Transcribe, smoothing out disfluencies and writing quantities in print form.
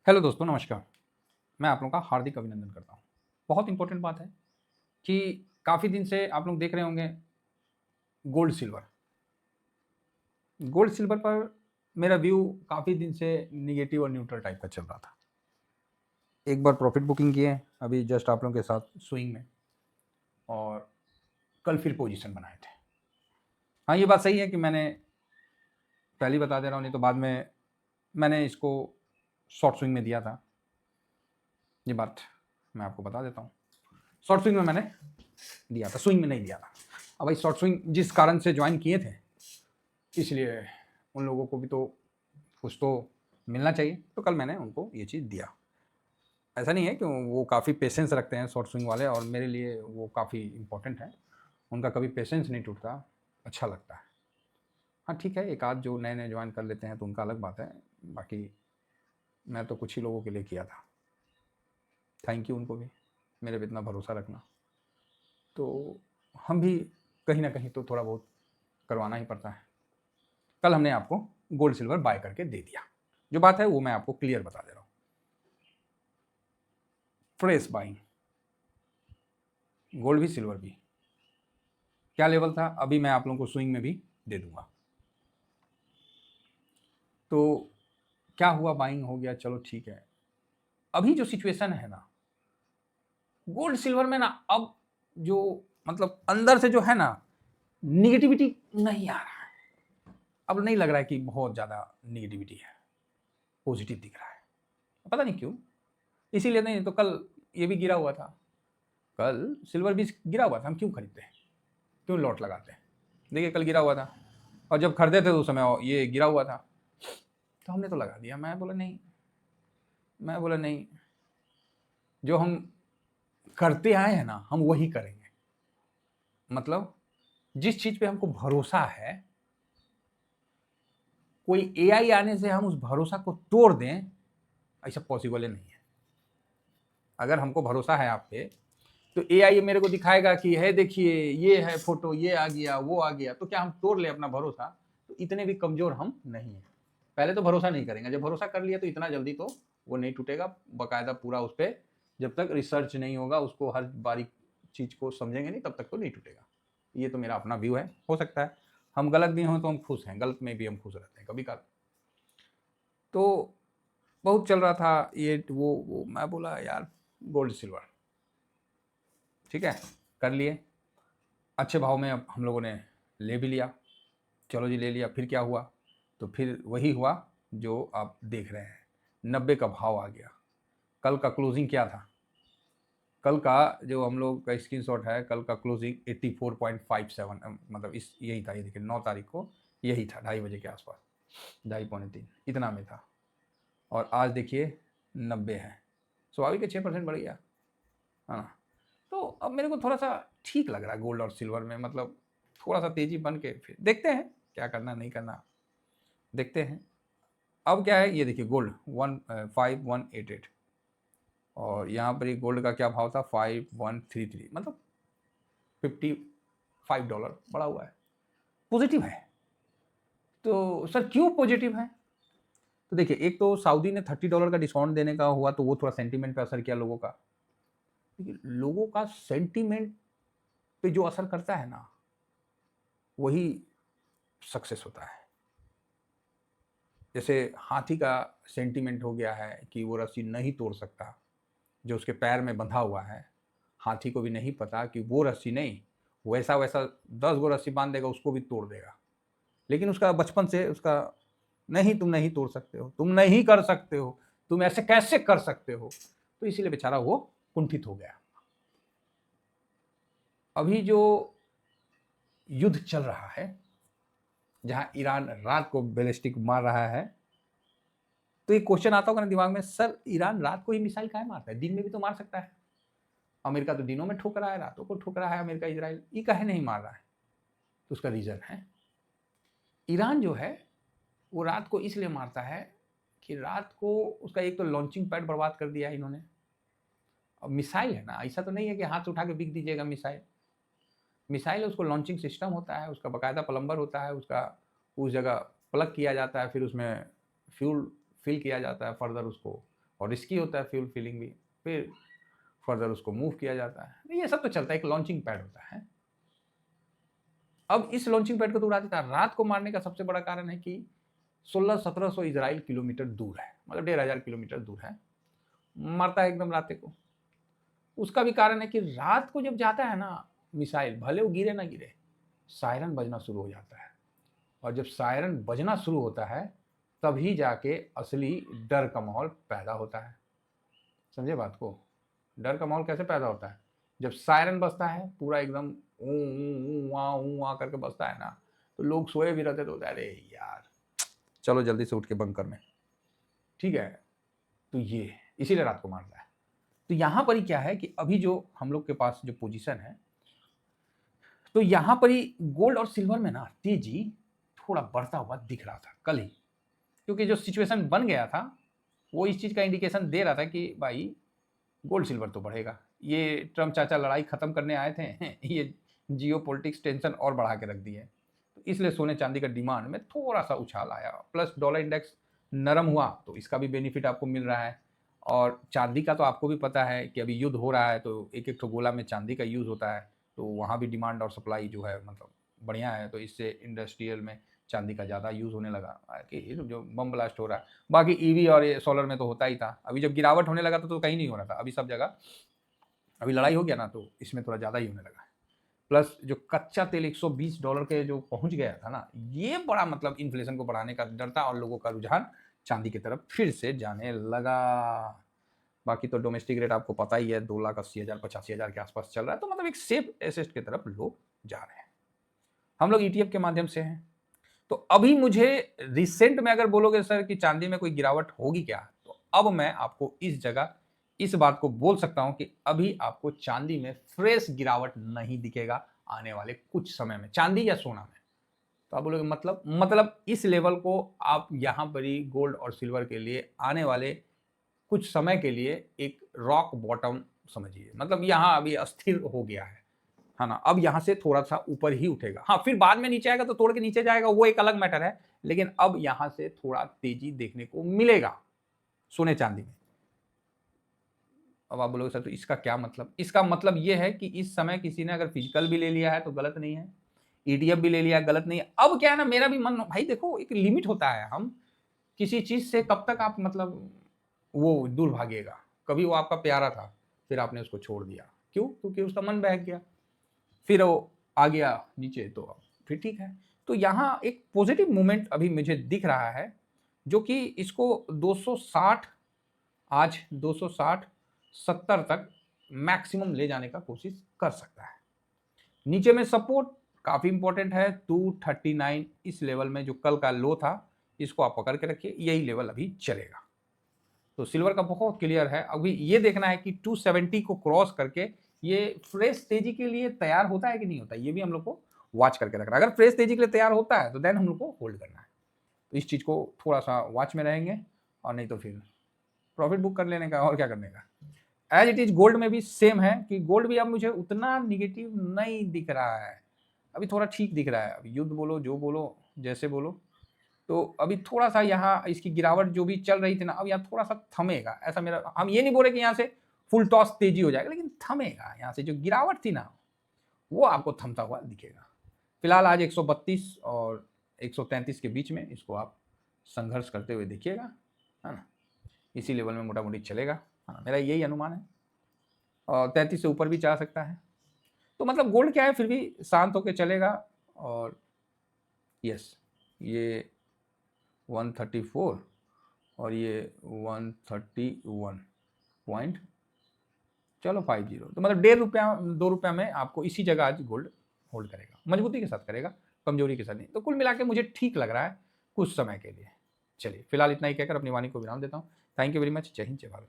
Hello दोस्तों, नमस्कार। मैं आप लोगों का हार्दिक अभिनंदन करता हूँ। बहुत इम्पोर्टेंट बात है कि काफ़ी दिन से आप लोग देख रहे होंगे गोल्ड सिल्वर। गोल्ड सिल्वर पर मेरा व्यू काफ़ी दिन से नेगेटिव और न्यूट्रल टाइप का चल रहा था। एक बार प्रॉफिट बुकिंग किए अभी जस्ट आप लोगों के साथ स्विंग में, और कल फिर पोजीशन बनाए थे। हाँ, ये बात सही है कि मैंने पहले ही बता दे रहा हूँ, नहीं तो बाद में मैंने इसको शॉर्ट स्विंग में दिया था। ये बात मैं आपको बता देता हूँ। शॉर्ट स्विंग में मैंने दिया था, स्विंग में नहीं दिया था। अब भाई शॉर्ट स्विंग जिस कारण से ज्वाइन किए थे, इसलिए उन लोगों को भी तो कुछ तो मिलना चाहिए, तो कल मैंने उनको ये चीज़ दिया। ऐसा नहीं है कि वो काफ़ी पेशेंस रखते हैं शॉर्ट स्विंग वाले, और मेरे लिए वो काफ़ी इंपॉर्टेंट है। उनका कभी पेशेंस नहीं टूटता, अच्छा लगता है। हाँ ठीक है, एक आध जो नए नए ज्वाइन कर लेते हैं तो उनका अलग बात है, बाकी मैं तो कुछ ही लोगों के लिए किया था। थैंक यू उनको भी मेरे पे इतना भरोसा रखना। तो हम भी कहीं ना कहीं तो थोड़ा बहुत करवाना ही पड़ता है। कल हमने आपको गोल्ड सिल्वर बाय करके दे दिया। जो बात है वो मैं आपको क्लियर बता दे रहा हूँ। फ्रेश बाइंग, गोल्ड भी सिल्वर भी। क्या लेवल था अभी मैं आप लोगों को स्विंग में भी दे दूंगा। तो क्या हुआ, बाइंग हो गया, चलो ठीक है। अभी जो सिचुएशन है ना गोल्ड सिल्वर में ना, अब जो मतलब अंदर से जो है ना निगेटिविटी नहीं आ रहा है। अब नहीं लग रहा है कि बहुत ज़्यादा निगेटिविटी है, पॉजिटिव दिख रहा है। पता नहीं क्यों, इसीलिए नहीं तो कल ये भी गिरा हुआ था। कल सिल्वर भी गिरा हुआ था, हम क्यों खरीदते हैं, क्यों लॉट लगाते हैं। देखिए कल गिरा हुआ था, और जब खरीदे थे तो उस समय ये गिरा हुआ था, तो हमने तो लगा दिया। मैं बोला नहीं, जो हम करते आए हैं ना हम वही करेंगे। मतलब जिस चीज़ पे हमको भरोसा है, कोई एआई आने से हम उस भरोसा को तोड़ दें, ऐसा पॉसिबल ही नहीं है। अगर हमको भरोसा है आप पे, तो एआई मेरे को दिखाएगा कि है देखिए ये है फोटो, ये आ गया वो आ गया, तो क्या हम तोड़ ले अपना भरोसा? तो इतने भी कमजोर हम नहीं है। पहले तो भरोसा नहीं करेंगे, जब भरोसा कर लिया तो इतना जल्दी तो वो नहीं टूटेगा। बकायदा पूरा उस पर जब तक रिसर्च नहीं होगा, उसको हर बारीक चीज को समझेंगे नहीं, तब तक तो नहीं टूटेगा। ये तो मेरा अपना व्यू है। हो सकता है हम गलत भी हों तो हम खुश हैं, गलत में भी हम खुश रहते हैं कभी कभार। तो बहुत चल रहा था ये वो मैं बोला यार गोल्ड सिल्वर ठीक है, कर लिए अच्छे भाव में। अब हम लोगों ने ले भी लिया, चलो जी ले लिया। फिर क्या हुआ, तो फिर वही हुआ जो आप देख रहे हैं, 90 का भाव आ गया। कल का क्लोजिंग क्या था, कल का जो हम लोग का स्क्रीनशॉट है, कल का क्लोजिंग 84.57, मतलब इस यही था। ये देखिए 9 तारीख को यही था, 2:30 बजे के आसपास, 2:30 पौने 3 इतना में था। और आज देखिए 90 है, स्वाभाविक है 6% बढ़ गया, है ना। तो अब मेरे को थोड़ा सा ठीक लग रहा है गोल्ड और सिल्वर में, मतलब थोड़ा सा तेजी बन के फिर देखते हैं क्या करना नहीं करना, देखते हैं। अब क्या है, ये देखिए गोल्ड 5188, और यहाँ पर ये गोल्ड का क्या भाव था, 5133, मतलब $55 बढ़ा हुआ है, पॉजिटिव है। तो सर क्यों पॉजिटिव है? तो देखिए, एक तो सऊदी ने $30 का डिस्काउंट देने का हुआ, तो वो थोड़ा सेंटीमेंट पे असर किया लोगों का। देखिए लोगों का सेंटीमेंट पे जो असर करता है ना, वही सक्सेस होता है। जैसे हाथी का सेंटीमेंट हो गया है कि वो रस्सी नहीं तोड़ सकता, जो उसके पैर में बंधा हुआ है। हाथी को भी नहीं पता कि वो रस्सी नहीं, वैसा वैसा 10 गो रस्सी बांध देगा उसको भी तोड़ देगा। लेकिन उसका बचपन से उसका नहीं, तुम नहीं तोड़ सकते हो, तुम नहीं कर सकते हो, तुम ऐसे कैसे कर सकते हो, तो इसीलिए बेचारा वो कुंठित हो गया। अभी जो युद्ध चल रहा है, जहां ईरान रात को बैलिस्टिक मार रहा है, तो एक क्वेश्चन आता होगा ना दिमाग में, सर ईरान रात को ही मिसाइल काहे मारता है, दिन में भी तो मार सकता है। अमेरिका तो दिनों में ठोक रहा है, रातों को ठोक रहा है अमेरिका इजराइल, ये काहे नहीं मार रहा है? तो उसका रीजन है, ईरान जो है वो रात को इसलिए मारता है कि रात को उसका एक तो लॉन्चिंग पैड बर्बाद कर दिया है इन्होंने। अब मिसाइल है ना, ऐसा तो नहीं है कि हाथ उठा के बिक दीजिएगा। मिसाइल मिसाइल उसको लॉन्चिंग सिस्टम होता है, उसका बाकायदा प्लम्बर होता है, उसका उस जगह प्लग किया जाता है, फिर उसमें फ्यूल फिल किया जाता है, फर्दर उसको और रिस्की होता है फ्यूल फिलिंग भी, फिर फर्दर उसको मूव किया जाता है। ये सब तो चलता है, एक लॉन्चिंग पैड होता है। अब इस लॉन्चिंग पैड को तो उड़ा देता है। रात को मारने का सबसे बड़ा कारण है कि 1600-1700 इजराइल किलोमीटर दूर है, मतलब 1500 किलोमीटर दूर है, मरता है एकदम रात को। उसका भी कारण है कि रात को जब जाता है ना मिसाइल, भले वो गिरे ना गिरे, सायरन बजना शुरू हो जाता है, और जब सायरन बजना शुरू होता है तभी जाके असली डर का माहौल पैदा होता है। समझे बात को? डर का माहौल कैसे पैदा होता है? जब सायरन बजता है पूरा एकदम ऊ करके बजता है ना, तो लोग सोए भी रहते तो अरे यार चलो जल्दी से उठ के बंकर में, ठीक है। तो ये इसीलिए रात को मारता है। तो यहां पर ही क्या है कि अभी जो हम लोग के पास जो पोजीशन है, तो यहां पर ही गोल्ड और सिल्वर में ना तेजी थोड़ा बढ़ता हुआ दिख रहा था कल ही, क्योंकि जो सिचुएशन बन गया था वो इस चीज का इंडिकेशन दे रहा था कि भाई गोल्ड सिल्वर तो बढ़ेगा। ये ट्रम्प चाचा लड़ाई खत्म करने आए थे ये जियो पॉलिटिक्स टेंशन और बढ़ा के रख दी है, तो इसलिए सोने चांदी का डिमांड में थोड़ा सा उछाल आया, प्लस डॉलर इंडेक्स नरम हुआ तो इसका भी बेनिफिट आपको मिल रहा है। और चांदी का तो आपको भी पता है कि अभी युद्ध हो रहा है तो एक एक गोला में चांदी का यूज़ होता है, तो वहाँ भी डिमांड और सप्लाई जो है मतलब बढ़िया है, तो इससे इंडस्ट्रियल में चांदी का ज़्यादा यूज़ होने लगा कि जो बम ब्लास्ट हो रहा है। बाकी ईवी और ये सोलर में तो होता ही था, अभी जब गिरावट होने लगा तो कहीं नहीं हो रहा था, अभी सब जगह, अभी लड़ाई हो गया ना तो इसमें थोड़ा ज़्यादा ही होने लगा है। प्लस जो कच्चा तेल $120 के जो पहुंच गया था ना, ये बड़ा मतलब इन्फ्लेशन को बढ़ाने का डर था और लोगों का रुझान चांदी की तरफ फिर से जाने लगा। बाकी तो डोमेस्टिक रेट आपको पता ही है 2,80,000 85,000 के आसपास चल रहा है, तो मतलब एक सेफ एसेट की तरफ लोग जा रहे हैं। हम लोग ETF के माध्यम से हैं, तो अभी मुझे रिसेंट में अगर बोलोगे सर कि चांदी में कोई गिरावट होगी क्या, तो अब मैं आपको इस जगह इस बात को बोल सकता हूं कि अभी आपको चांदी में फ्रेश गिरावट नहीं दिखेगा आने वाले कुछ समय में, चांदी या सोना में। तो आप बोलोगे मतलब इस लेवल को आप यहां पर ही गोल्ड और सिल्वर के लिए आने वाले कुछ समय के लिए एक रॉक बॉटम समझिए, मतलब यहां अभी अस्थिर हो गया है ना। अब यहां से थोड़ा सा ऊपर ही उठेगा, हाँ फिर बाद में नीचे आएगा तो तोड़ के नीचे जाएगा, वो एक अलग मैटर है, लेकिन अब यहां से थोड़ा तेजी देखने को मिलेगा सोने चांदी में। अब आप बोलोगे सर तो इसका क्या मतलब? इसका मतलब ये है कि इस समय किसी ने अगर फिजिकल भी ले लिया है तो गलत नहीं है, ETF भी ले लिया गलत नहीं है। अब क्या है ना, मेरा भी मन, भाई देखो एक लिमिट होता है, हम किसी चीज से कब तक आप मतलब वो दूर भागिएगा। कभी वो आपका प्यारा था फिर आपने उसको छोड़ दिया, क्यों? क्योंकि उसका मन बहक गया, फिर वो आ गया नीचे, तो फिर ठीक है। तो यहाँ एक पॉजिटिव मूवमेंट अभी मुझे दिख रहा है, जो कि इसको 260 आज 260 70 तक मैक्सिमम ले जाने का कोशिश कर सकता है। नीचे में सपोर्ट काफी इंपॉर्टेंट है 239, इस लेवल में जो कल का लो था इसको आप पकड़ के रखिए, यही लेवल अभी चलेगा। तो सिल्वर का बहुत क्लियर है, अभी ये देखना है कि 270 को क्रॉस करके ये फ्रेश तेजी के लिए तैयार होता है कि नहीं होता है, ये भी हम लोग को वॉच करके रखना है। अगर फ्रेश तेजी के लिए तैयार होता है तो देन हम लोग को होल्ड करना है, तो इस चीज को थोड़ा सा वॉच में रहेंगे, और नहीं तो फिर प्रॉफिट बुक कर लेने का, और क्या करने का। एज इट इज गोल्ड में भी सेम है कि गोल्ड भी अब मुझे उतना निगेटिव नहीं दिख रहा है, अभी थोड़ा ठीक दिख रहा है। अभी युद्ध बोलो जो बोलो जैसे बोलो, तो अभी थोड़ा सा यहाँ इसकी गिरावट जो भी चल रही थी ना, अब यहाँ थोड़ा सा थमेगा, ऐसा मेरा, हम ये नहीं बोले कि यहाँ से फुल टॉस तेजी हो जाएगा, लेकिन थमेगा। यहाँ से जो गिरावट थी ना वो आपको थमता हुआ दिखेगा। फिलहाल आज 132 और 133 के बीच में इसको आप संघर्ष करते हुए देखिएगा, है ना। इसी लेवल में मोटा मोटी चलेगा, है ना, मेरा यही अनुमान है, और 33 से ऊपर भी जा सकता है। तो मतलब गोल्ड क्या है, फिर भी शांत होकर चलेगा। और यस, ये 134 और ये 131 पॉइंट, चलो 50, तो मतलब ₹1.5 2 में आपको इसी जगह आज गोल्ड होल्ड करेगा, मजबूती के साथ करेगा, कमजोरी के साथ नहीं। तो कुल मिला के मुझे ठीक लग रहा है कुछ समय के लिए। चलिए फिलहाल इतना ही कहकर अपनी वाणी को विराम देता हूँ। Thank you very much. जय हिंद, जय भारत।